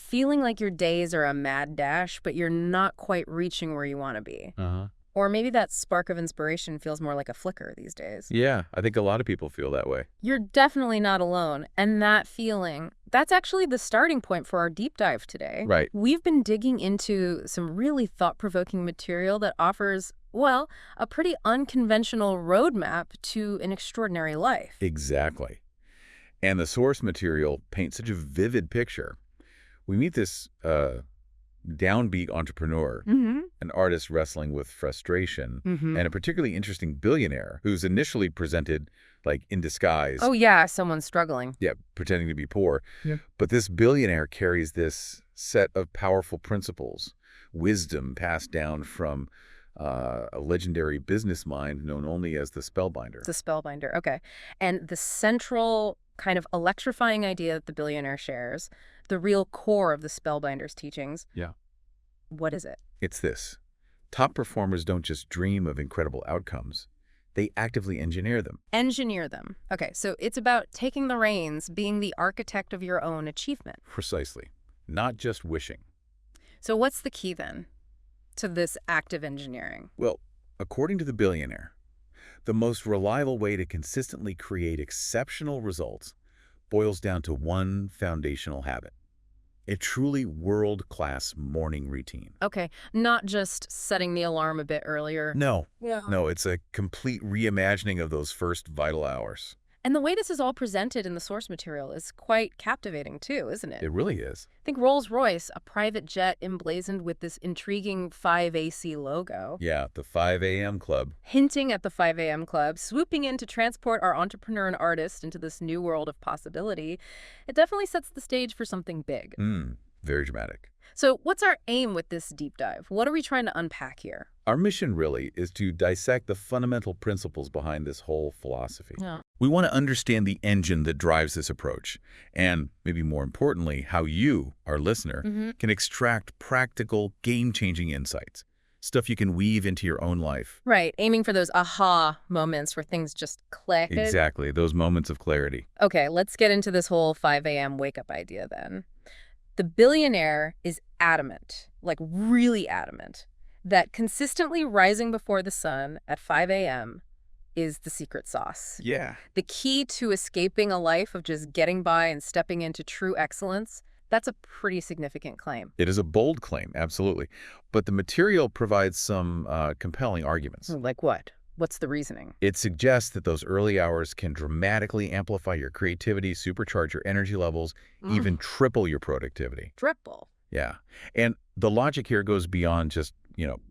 feeling like your days are a mad dash, but you're not quite reaching where you want to be. Uh-huh. Or maybe that spark of inspiration feels more like a flicker these days. Yeah, I think a lot of people feel that way. You're definitely not alone. And that feeling, that's actually the starting point for our deep dive today. Right. We've been digging into some really thought-provoking material that offers, well, a pretty unconventional roadmap to an extraordinary life. Exactly. And the source material paints such a vivid picture. We meet this downbeat entrepreneur, an artist wrestling with frustration, and a particularly interesting billionaire who's initially presented like in disguise. Oh, yeah, someone struggling. Yeah, pretending to be poor. Yeah. But this billionaire carries this set of powerful principles, wisdom passed down from a legendary business mind known only as the Spellbinder. The Spellbinder, okay. And the central kind of electrifying idea that the billionaire shares, the real core of the Spellbinder's teachings. Yeah. What is it? It's this. Top performers don't just dream of incredible outcomes. They actively engineer them. Engineer them. Okay, so it's about taking the reins, being the architect of your own achievement. Precisely. Not just wishing. So what's the key then to this active engineering? Well, according to the billionaire, the most reliable way to consistently create exceptional results boils down to one foundational habit. A truly world-class morning routine. Okay, not just setting the alarm a bit earlier. No, Yeah. no, it's a complete reimagining of those first vital hours. And the way this is all presented in the source material is quite captivating too, isn't it? It really is. Think Rolls-Royce, a private jet emblazoned with this intriguing 5AC logo. Yeah, the 5 a.m. club. Hinting at the 5 a.m. club, swooping in to transport our entrepreneur and artist into this new world of possibility. It definitely sets the stage for something big. Very dramatic. So what's our aim with this deep dive? What are we trying to unpack here? Our mission really is to dissect the fundamental principles behind this whole philosophy. Yeah. We want to understand the engine that drives this approach, and maybe more importantly, how you, our listener, can extract practical, game-changing insights, stuff you can weave into your own life. Right, aiming for those aha moments where things just click. Exactly, those moments of clarity. Okay, let's get into this whole 5 a.m. wake-up idea then. The billionaire is adamant, like really adamant, that consistently rising before the sun at 5 a.m. is the secret sauce. Yeah. The key to escaping a life of just getting by and stepping into true excellence. That's a pretty significant claim. It is a bold claim, absolutely. But the material provides some compelling arguments. Like what? What's the reasoning? It suggests that those early hours can dramatically amplify your creativity, supercharge your energy levels, even triple your productivity. Triple. Yeah. And the logic here goes beyond just,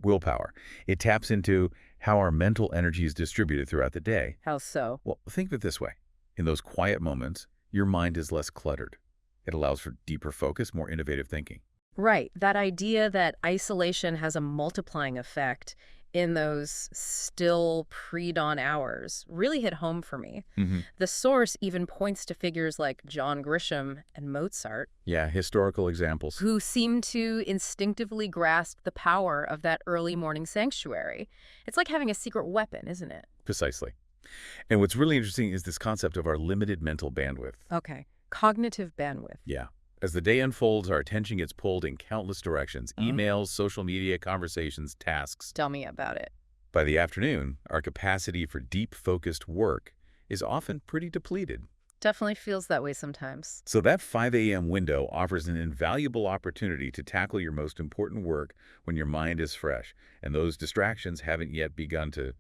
willpower. It taps into how our mental energy is distributed throughout the day. How so? Well, think of it this way. In those quiet moments, your mind is less cluttered. It allows for deeper focus, more innovative thinking. Right. That idea that isolation has a multiplying effect in those still pre-dawn hours really hit home for me. The source even points to figures like John Grisham and Mozart. Yeah, historical examples. Who seem to instinctively grasp the power of that early morning sanctuary. It's like having a secret weapon, isn't it? Precisely. And what's really interesting is this concept of our limited mental bandwidth. Okay. Cognitive bandwidth. Yeah. As the day unfolds, our attention gets pulled in countless directions. Emails, social media, conversations, tasks. Tell me about it. By the afternoon, our capacity for deep, focused work is often pretty depleted. Definitely feels that way sometimes. So that 5 a.m. window offers an invaluable opportunity to tackle your most important work when your mind is fresh, and those distractions haven't yet begun to,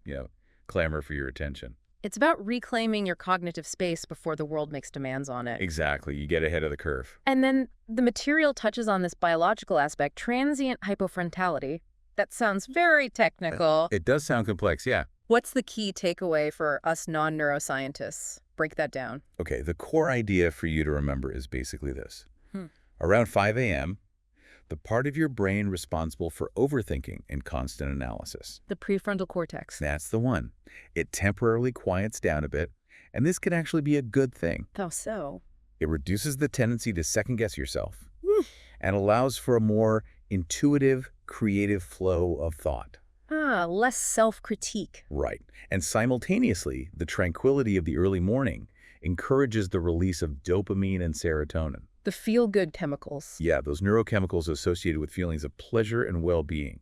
clamor for your attention. It's about reclaiming your cognitive space before the world makes demands on it. Exactly. You get ahead of the curve. And then the material touches on this biological aspect, transient hypofrontality. That sounds very technical. It does sound complex, yeah. What's the key takeaway for us non-neuroscientists? Break that down. Okay, the core idea for you to remember is basically this. Around 5 a.m., the part of your brain responsible for overthinking and constant analysis. The prefrontal cortex. That's the one. It temporarily quiets down a bit, and this can actually be a good thing. How so? It reduces the tendency to second-guess yourself and allows for a more intuitive, creative flow of thought. Less self-critique. Right. And simultaneously, the tranquility of the early morning encourages the release of dopamine and serotonin. The feel-good chemicals. Yeah, those neurochemicals associated with feelings of pleasure and well-being.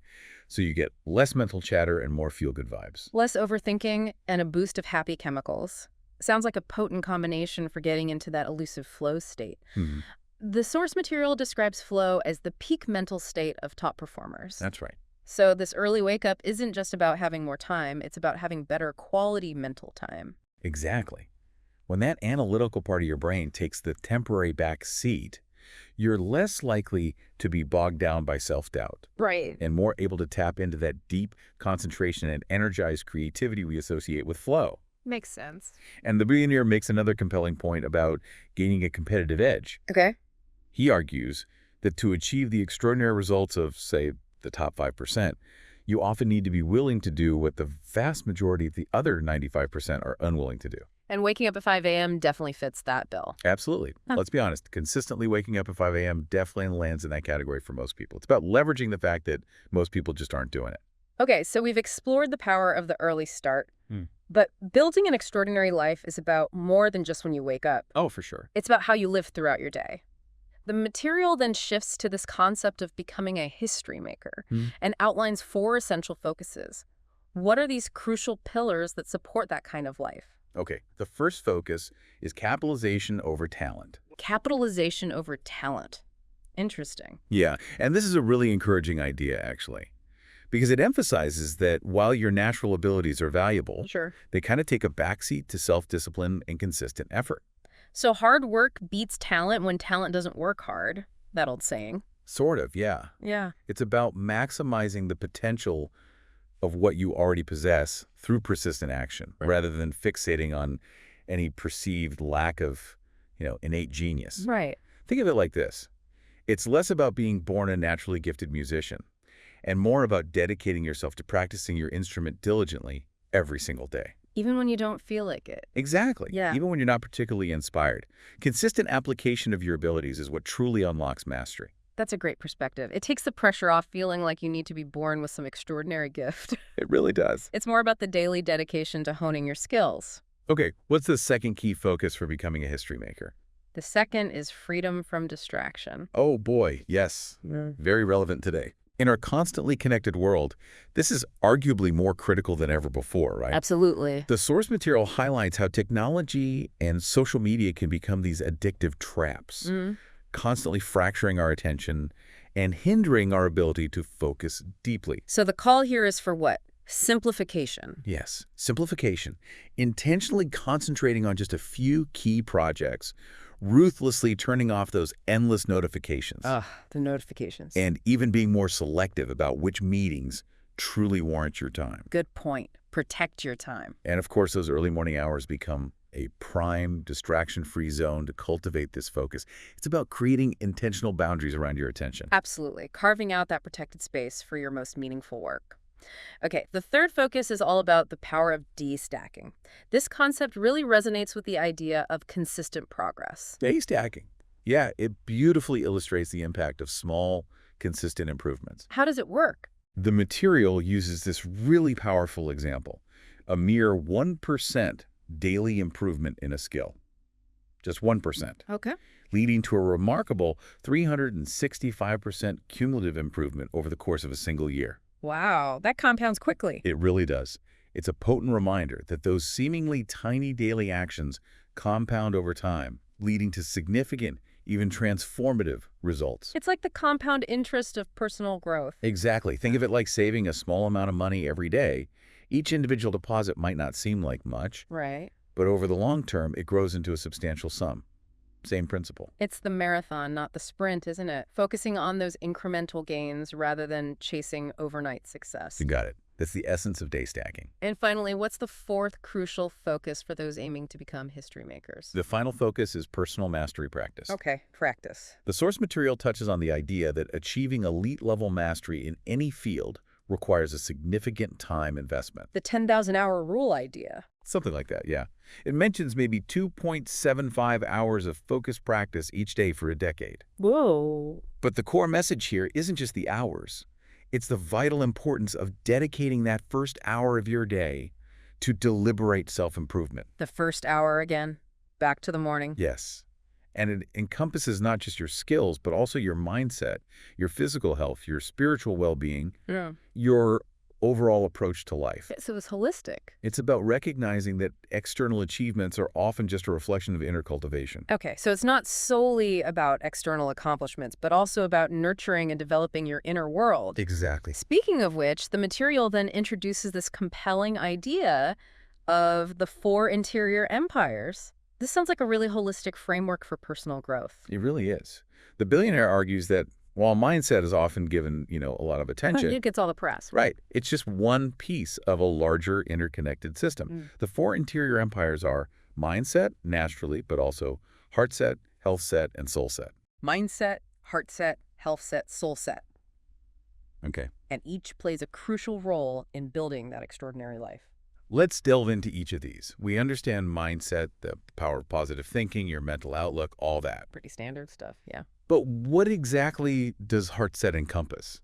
So you get less mental chatter and more feel-good vibes. Less overthinking and a boost of happy chemicals. Sounds like a potent combination for getting into that elusive flow state. Hmm. The source material describes flow as the peak mental state of top performers. That's right. So this early wake-up isn't just about having more time, it's about having better quality mental time. Exactly. When that analytical part of your brain takes the temporary back seat, you're less likely to be bogged down by self-doubt Right. and more able to tap into that deep concentration and energized creativity we associate with flow. Makes sense. And the billionaire makes another compelling point about gaining a competitive edge. Okay. He argues that to achieve the extraordinary results of, say, the top 5%, you often need to be willing to do what the vast majority of the other 95% are unwilling to do. And waking up at 5 a.m. definitely fits that bill. Absolutely. Huh. Let's be honest. Consistently waking up at 5 a.m. definitely lands in that category for most people. It's about leveraging the fact that most people just aren't doing it. Okay, so we've explored the power of the early start, Hmm. but building an extraordinary life is about more than just when you wake up. Oh, for sure. It's about how you live throughout your day. The material then shifts to this concept of becoming a history maker and outlines 4 essential focuses. What are these crucial pillars that support that kind of life? Okay. The first focus is capitalization over talent. Capitalization over talent. Interesting. Yeah. And this is a really encouraging idea, actually, because it emphasizes that while your natural abilities are valuable, Sure. they kind of take a backseat to self-discipline and consistent effort. So hard work beats talent when talent doesn't work hard. That old saying. Sort of, yeah. Yeah. It's about maximizing the potential of what you already possess through persistent action, rather than fixating on any perceived lack of, innate genius. Right. Think of it like this. It's less about being born a naturally gifted musician and more about dedicating yourself to practicing your instrument diligently every single day. Even when you don't feel like it. Exactly. Yeah. Even when you're not particularly inspired. Consistent application of your abilities is what truly unlocks mastery. That's a great perspective. It takes the pressure off feeling like you need to be born with some extraordinary gift. It really does. It's more about the daily dedication to honing your skills. Okay, what's the second key focus for becoming a history maker? The second is freedom from distraction. Oh boy, yes. Very relevant today. In our constantly connected world, this is arguably more critical than ever before, right? Absolutely. The source material highlights how technology and social media can become these addictive traps, constantly fracturing our attention and hindering our ability to focus deeply. So the call here is for what? Simplification. Yes, simplification. Intentionally concentrating on just a few key projects, ruthlessly turning off those endless notifications. The notifications. And even being more selective about which meetings truly warrant your time. Good point. Protect your time. And of course, those early morning hours become a prime, distraction-free zone to cultivate this focus. It's about creating intentional boundaries around your attention. Absolutely. Carving out that protected space for your most meaningful work. Okay, the third focus is all about the power of de-stacking. This concept really resonates with the idea of consistent progress. Stacking. Yeah, it beautifully illustrates the impact of small, consistent improvements. How does it work? The material uses this really powerful example, a mere 1% daily improvement in a skill. Just 1%. Okay. Leading to a remarkable 365% cumulative improvement over the course of a single year. Wow, that compounds quickly. It really does. It's a potent reminder that those seemingly tiny daily actions compound over time, leading to significant, even transformative results. It's like the compound interest of personal growth. Exactly. Think of it like saving a small amount of money every day. Each individual deposit might not seem like much, Right. but over the long term, it grows into a substantial sum. Same principle. It's the marathon, not the sprint, isn't it? Focusing on those incremental gains rather than chasing overnight success. You got it. That's the essence of day stacking. And finally, what's the fourth crucial focus for those aiming to become history makers? The final focus is personal mastery practice. Okay, practice. The source material touches on the idea that achieving elite-level mastery in any field requires a significant time investment. The 10,000-hour rule idea. Something like that, yeah. It mentions maybe 2.75 hours of focused practice each day for a decade. Whoa. But the core message here isn't just the hours. It's the vital importance of dedicating that first hour of your day to deliberate self-improvement. The first hour again. Back to the morning. Yes. And it encompasses not just your skills, but also your mindset, your physical health, your spiritual well-being, Yeah. your overall approach to life. So it's holistic. It's about recognizing that external achievements are often just a reflection of inner cultivation. Okay, so it's not solely about external accomplishments, but also about nurturing and developing your inner world. Exactly. Speaking of which, the material then introduces this compelling idea of the 4 interior empires. This sounds like a really holistic framework for personal growth. It really is. The billionaire argues that while mindset is often given, a lot of attention, It gets all the press. right, it's just one piece of a larger interconnected system. The 4 interior empires are mindset, naturally, but also heart set, health set, and soul set. Mindset, heart set, health set, soul set. Okay. And each plays a crucial role in building that extraordinary life. Let's delve into each of these. We understand mindset, the power of positive thinking, your mental outlook, all that. Pretty standard stuff, yeah. But what exactly does heart set encompass?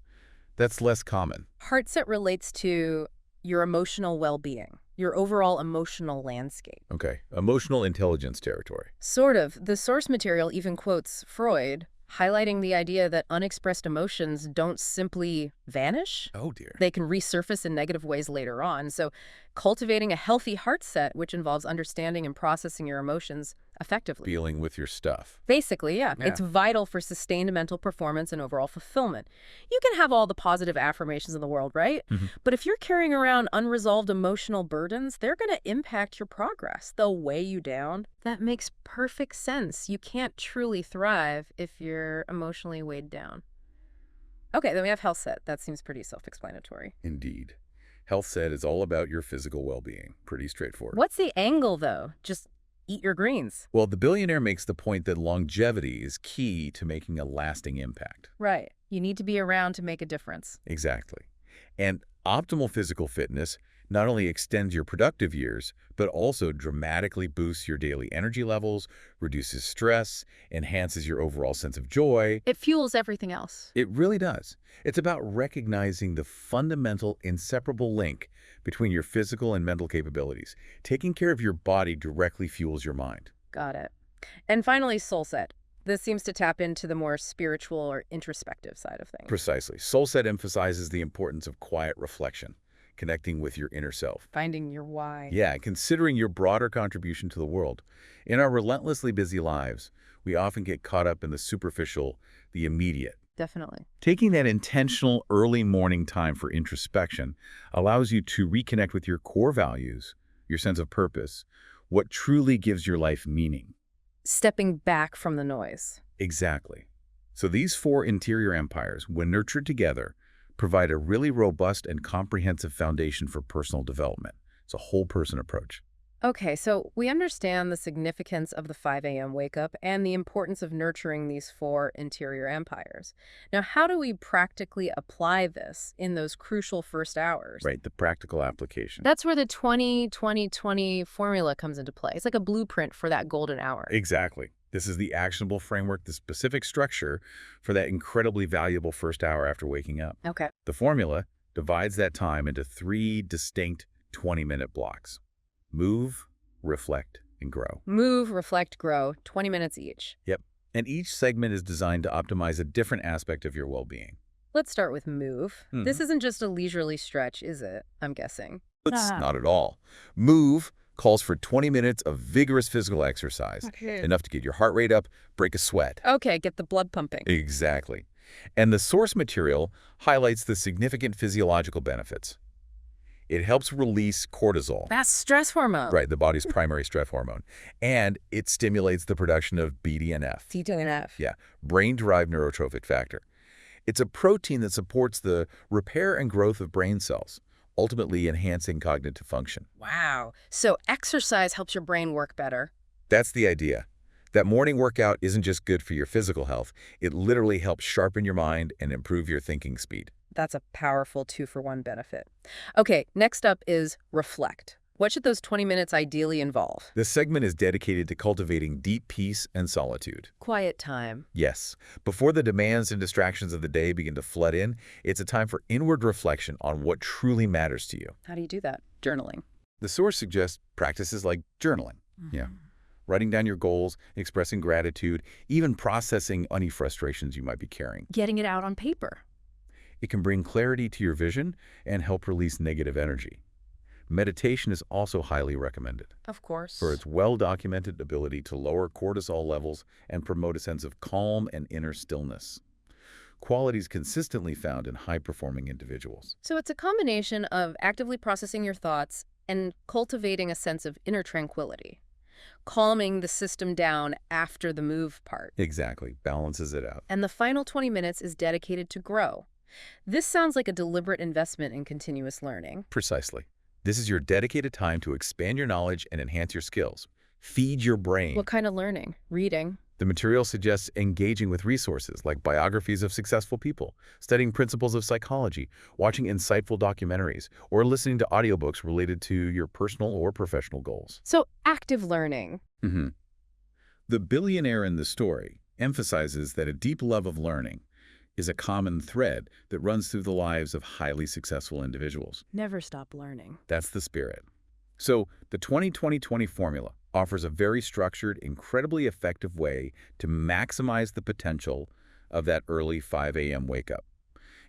That's less common. Heart set relates to your emotional well-being, your overall emotional landscape. Okay. Emotional intelligence territory. Sort of. The source material even quotes Freud, highlighting the idea that unexpressed emotions don't simply vanish. Oh, dear. They can resurface in negative ways later on. So cultivating a healthy heart set, which involves understanding and processing your emotions effectively. Dealing with your stuff. Basically, yeah. It's vital for sustained mental performance and overall fulfillment. You can have all the positive affirmations in the world, right? But if you're carrying around unresolved emotional burdens, they're going to impact your progress. They'll weigh you down. That makes perfect sense. You can't truly thrive if you're emotionally weighed down. Okay, then we have health set. That seems pretty self-explanatory. Indeed. Health set is all about your physical well-being. Pretty straightforward. What's the angle, though? Just eat your greens. Well, the billionaire makes the point that longevity is key to making a lasting impact. Right. You need to be around to make a difference. Exactly. And optimal physical fitness not only extends your productive years, but also dramatically boosts your daily energy levels, reduces stress, enhances your overall sense of joy. It fuels everything else. It really does. It's about recognizing the fundamental, inseparable link between your physical and mental capabilities. Taking care of your body directly fuels your mind. Got it. And finally, soul set. This seems to tap into the more spiritual or introspective side of things. Precisely. Soul set emphasizes the importance of quiet reflection, connecting with your inner self. Finding your why. Yeah, considering your broader contribution to the world. In our relentlessly busy lives, we often get caught up in the superficial, the immediate. Definitely. Taking that intentional early morning time for introspection allows you to reconnect with your core values, your sense of purpose, what truly gives your life meaning. Stepping back from the noise. Exactly. So these 4 interior empires, when nurtured together, provide a really robust and comprehensive foundation for personal development. It's a whole person approach. Okay, so we understand the significance of the 5 a.m. wake up and the importance of nurturing these 4 interior empires. Now, how do we practically apply this in those crucial first hours? Right, the practical application. That's where the 20-20-20 formula comes into play. It's like a blueprint for that golden hour. Exactly. This is the actionable framework, the specific structure for that incredibly valuable first hour after waking up. Okay. The formula divides that time into 3 distinct 20-minute blocks. Move, reflect, and grow. Move, reflect, grow, 20 minutes each. Yep. And each segment is designed to optimize a different aspect of your well-being. Let's start with move. This isn't just a leisurely stretch, is it? I'm guessing. It's not at all. Move calls for 20 minutes of vigorous physical exercise, enough to get your heart rate up, break a sweat. Okay, get the blood pumping. Exactly. And the source material highlights the significant physiological benefits. It helps release cortisol. That's stress hormone. Right, the body's primary stress hormone. And it stimulates the production of BDNF. BDNF. Yeah, brain-derived neurotrophic factor. It's a protein that supports the repair and growth of brain cells, ultimately enhancing cognitive function. Wow. So exercise helps your brain work better. That's the idea. That morning workout isn't just good for your physical health. It literally helps sharpen your mind and improve your thinking speed. That's a powerful 2-for-1 benefit. Okay, next up is reflect. What should those 20 minutes ideally involve? This segment is dedicated to cultivating deep peace and solitude. Quiet time. Yes. Before the demands and distractions of the day begin to flood in, it's a time for inward reflection on what truly matters to you. How do you do that? Journaling. The source suggests practices like journaling. Yeah. writing down your goals, expressing gratitude, even processing any frustrations you might be carrying. Getting it out on paper. It can bring clarity to your vision and help release negative energy. Meditation is also highly recommended Of course. for its well-documented ability to lower cortisol levels and promote a sense of calm and inner stillness. Qualities consistently found in high-performing individuals. So it's a combination of actively processing your thoughts and cultivating a sense of inner tranquility. Calming the system down after the move part. Exactly. Balances it out. And the final 20 minutes is dedicated to grow. This sounds like a deliberate investment in continuous learning. Precisely. This is your dedicated time to expand your knowledge and enhance your skills. Feed your brain. What kind of learning? Reading? The material suggests engaging with resources like biographies of successful people, studying principles of psychology, watching insightful documentaries, or listening to audiobooks related to your personal or professional goals. So active learning. The billionaire in the story emphasizes that a deep love of learning is a common thread that runs through the lives of highly successful individuals. Never stop learning. That's the spirit. So the 20-20-20 formula offers a very structured, incredibly effective way to maximize the potential of that early 5 a.m. wake-up.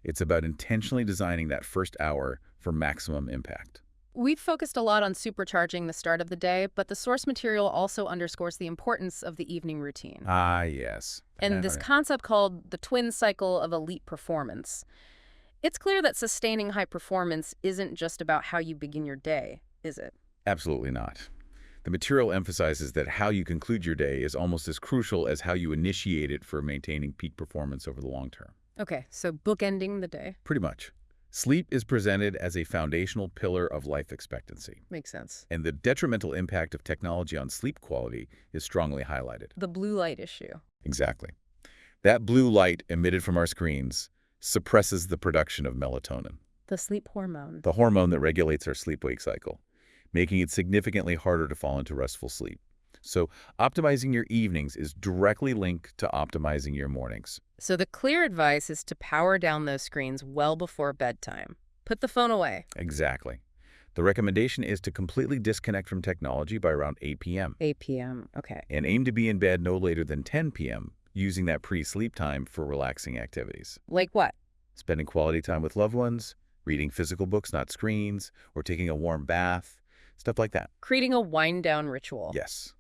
It's about intentionally designing that first hour for maximum impact. We've focused a lot on supercharging the start of the day, but the source material also underscores the importance of the evening routine. Ah, yes. And this concept called the twin cycle of elite performance. It's clear that sustaining high performance isn't just about how you begin your day, is it? Absolutely not. The material emphasizes that how you conclude your day is almost as crucial as how you initiate it for maintaining peak performance over the long term. Okay, so bookending the day. Pretty much. Sleep is presented as a foundational pillar of life expectancy. Makes sense. And the detrimental impact of technology on sleep quality is strongly highlighted. The blue light issue. Exactly. That blue light emitted from our screens suppresses the production of melatonin, The sleep hormone. the hormone that regulates our sleep-wake cycle, making it significantly harder to fall into restful sleep. So optimizing your evenings is directly linked to optimizing your mornings. So the clear advice is to power down those screens well before bedtime. Put the phone away. Exactly. The recommendation is to completely disconnect from technology by around 8 p.m. 8 p.m. Okay. and aim to be in bed no later than 10 p.m., using that pre-sleep time for relaxing activities. Like what? Spending quality time with loved ones, reading physical books, not screens, or taking a warm bath, stuff like that. Creating a wind-down ritual. Yes.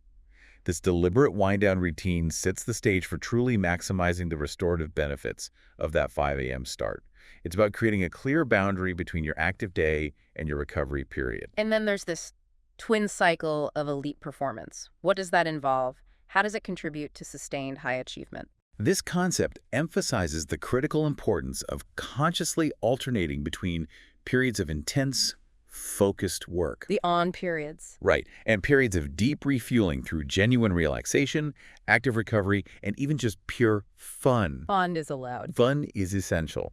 This deliberate wind-down routine sets the stage for truly maximizing the restorative benefits of that 5 a.m. start. It's about creating a clear boundary between your active day and your recovery period. And then there's this twin cycle of elite performance. What does that involve? How does it contribute to sustained high achievement? This concept emphasizes the critical importance of consciously alternating between periods of intense, focused work. The on periods. Right, and periods of deep refueling through genuine relaxation, active recovery, and even just pure fun. Fun is allowed. Fun is essential.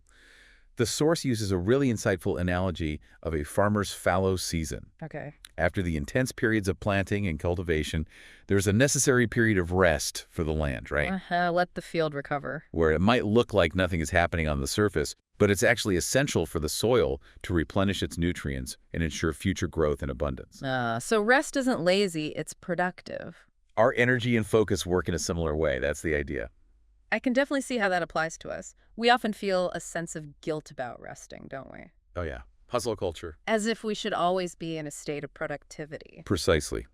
The source uses a really insightful analogy of a farmer's fallow season. Okay. After the intense periods of planting and cultivation, there's a necessary period of rest for the land, right? Let the field recover. Where it might look like nothing is happening on the surface, but it's actually essential for the soil to replenish its nutrients and ensure future growth and abundance. So rest isn't lazy, it's productive. Our energy and focus work in a similar way. That's the idea. I can definitely see how that applies to us. We often feel a sense of guilt about resting, don't we? Oh, yeah. Hustle culture. As if we should always be in a state of productivity. Precisely.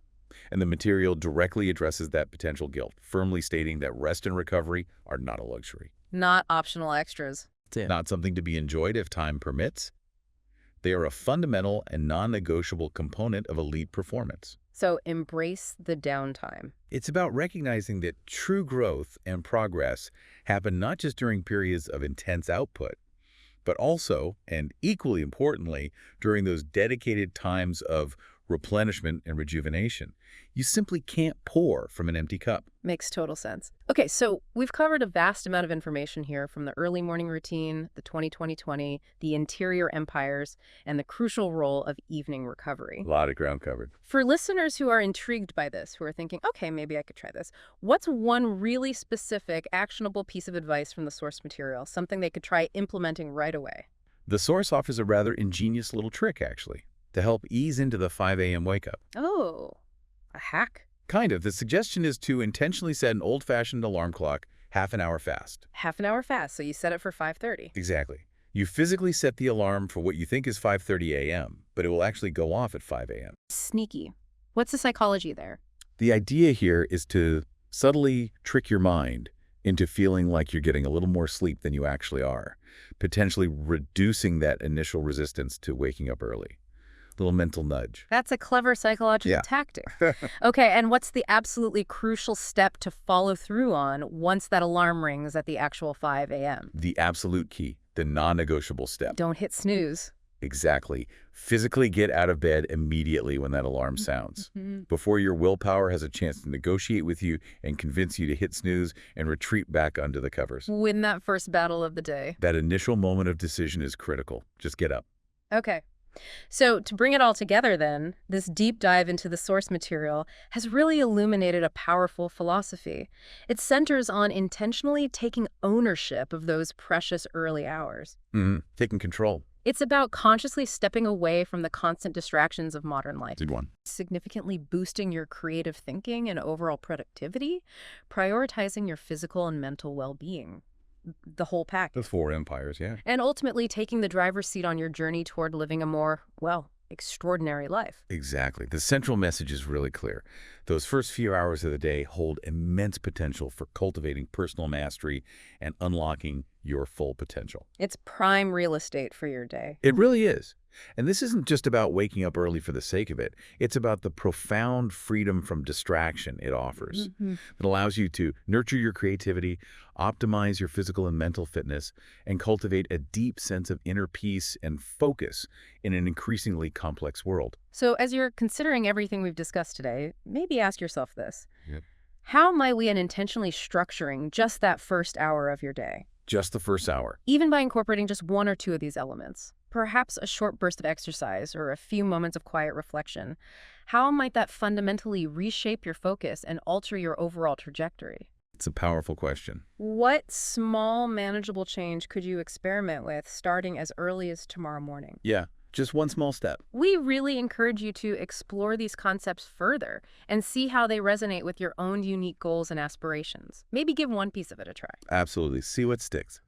And the material directly addresses that potential guilt, firmly stating that rest and recovery are not a luxury. Not optional extras. Not something to be enjoyed if time permits. They are a fundamental and non-negotiable component of elite performance. So embrace the downtime. It's about recognizing that true growth and progress happen not just during periods of intense output, but also, and equally importantly, during those dedicated times of replenishment and rejuvenation. You simply can't pour from an empty cup. Makes total sense. Okay, so we've covered a vast amount of information here, from the early morning routine, the 20-20-20, the interior empires, and the crucial role of evening recovery. A lot of ground covered. For listeners who are intrigued by this, who are thinking, okay, maybe I could try this, what's one really specific, actionable piece of advice from the source material, something they could try implementing right away? The source offers a rather ingenious little trick, actually, to help ease into the 5 a.m. wake-up. Oh, a hack? Kind of. The suggestion is to intentionally set an old-fashioned alarm clock half an hour fast. Half an hour fast, so you set it for 5:30. Exactly. You physically set the alarm for what you think is 5:30 a.m., but it will actually go off at 5 a.m. Sneaky. What's the psychology there? The idea here is to subtly trick your mind into feeling like you're getting a little more sleep than you actually are, potentially reducing that initial resistance to waking up early. Little mental nudge. That's a clever psychological tactic. Okay, and what's the absolutely crucial step to follow through on once that alarm rings at the actual 5 a.m.? The absolute key, the non-negotiable step. Don't hit snooze. Exactly. Physically get out of bed immediately when that alarm sounds, before your willpower has a chance to negotiate with you and convince you to hit snooze and retreat back under the covers. Win that first battle of the day. That initial moment of decision is critical. Just get up. Okay. So to bring it all together then, this deep dive into the source material has really illuminated a powerful philosophy. It centers on intentionally taking ownership of those precious early hours. Taking control. It's about consciously stepping away from the constant distractions of modern life. Good one. Significantly boosting your creative thinking and overall productivity, prioritizing your physical and mental well-being. The whole pack. The four empires, yeah. And ultimately taking the driver's seat on your journey toward living a more, well, extraordinary life. Exactly. The central message is really clear. Those first few hours of the day hold immense potential for cultivating personal mastery and unlocking your full potential. It's prime real estate for your day. It really is. And this isn't just about waking up early for the sake of it. It's about the profound freedom from distraction it offers. It allows you to nurture your creativity, optimize your physical and mental fitness, and cultivate a deep sense of inner peace and focus in an increasingly complex world. So as you're considering everything we've discussed today, maybe ask yourself this. Yep. How might we unintentionally structuring just that first hour of your day? Just the first hour. Even by incorporating just one or two of these elements. Perhaps a short burst of exercise or a few moments of quiet reflection. How might that fundamentally reshape your focus and alter your overall trajectory? It's a powerful question. What small, manageable change could you experiment with starting as early as tomorrow morning? Yeah, just one small step. We really encourage you to explore these concepts further and see how they resonate with your own unique goals and aspirations. Maybe give one piece of it a try. Absolutely. See what sticks.